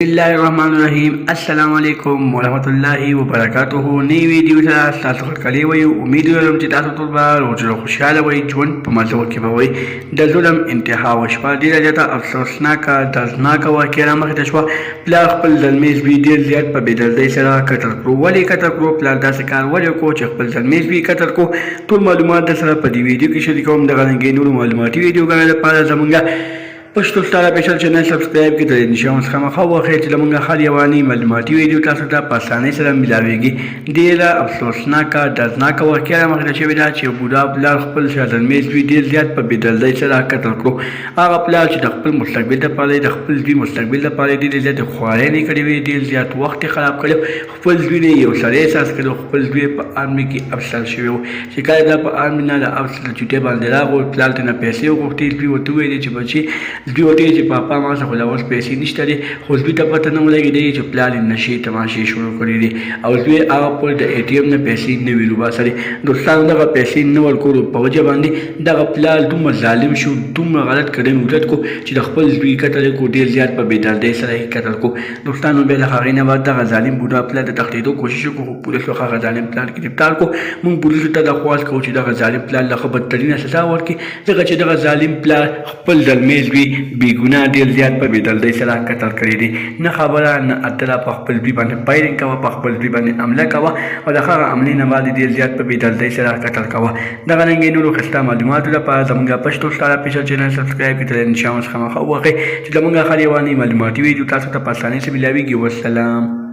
बिस्मिल्लाहिर्रहमानिर्रहीम अस्सलाम वालेकुम वरहमतुल्लाहि वबरकातुहू नई वीडियो سره تاسو خلکلی وي امید لرم چې تاسو ټول به روزه خوشاله وي ژوند په مزه کې به وي د ظلم انتها وشوه ډیره زیاته افسوسناکه دردناکه واقعه رامخته شوه پلار خپل زلمیز وي ډیر زیات په بېدردۍ سره قتل کړو ولې قتل کړو پلار داسې کار ولې وکړو چې خپل زلمیز وي قتل کړو ټول معلومات در سره په دې ویډیو کې شریکوم دغه رنګې نورو معلوماتي ویډیوګانو لپاره زموږ پښتو ستاره پیشل چینل سبسکرایب کړئ د نشان څخه مخه واخلئ چې لمونږه خال یوانی معلوماتي ویډیو تاسو ته په اسانۍ سره ملاويږي ډیره افسوسناکه دردناکه واقعه رامخته شوې ده چې بوډا پلار خپل شازلمیز وي ډیر زیات په بېدردۍ سره قتل کړو هغه پلار چې د خپل مستقبل لپاره د خپل زوی مستقبل لپاره ډېرې زیاتې خوارۍ نه کړې وي ډېر زیات وخت یې خراب کړی خپل زوی نه یو سړی احساس کړی خپل زوی په آرمي کې افسر شوی و چې کله دا په آرمي نه د افسر چوټۍ باندې راغی پلار ته نه پیسې وغوښتې زوی ورته وویل چې بچي زوی ورته چې پاپا ما څخه خو اوس پیسې نشته دی خو زوی ته پته نه ولګېدی چې پلار یې نشې تماشې شروع کړي دي او زوی هغه پورې د اې ټي ایم نه پیسې نه وي روباسلې دوستانو دغه پیسې نه ورکړو په وجه باندې دغه پلار دومره ظالم شو دومره غلط قدم اوچت کړو چې د خپل زوی قتل یې کړو ډېر زیات په بېدردۍ سره یې قتل کړو دوستانو بیا د هغې نه بعد دغه ظالم بوډا پلار د تښتېدو کوشش وکړو خو پولیسو هغه ظالم پلار ګرفتار کړو موږ پولیسو ته درخواست کوو چې دغه ظالم پلار له ښه بدترینه سزا ورکړي ځکه چې دغه ظالم پلار خپل زلمیز وي بېګناه ډېر زیات په بېدردۍ سره قتل کړی دی نه خبره نه اتله په خپل زوی باندې فایرنګ کوه په خپل زوی باندې حمله کوه او د هغه حملې نه بعد ډېر زیات په بېدردۍ سره قتل کوه دغه رنګې نورو ښایسته معلوماتو لپاره زموږ پښتو ستاره پیشل چینل سبسکرایب کړئ د نشان څخه مخه ووهئ چې زموږ خالي واني معلوماتي ویډیو تاسو ته په اسانۍ سره ملاویږي والسلام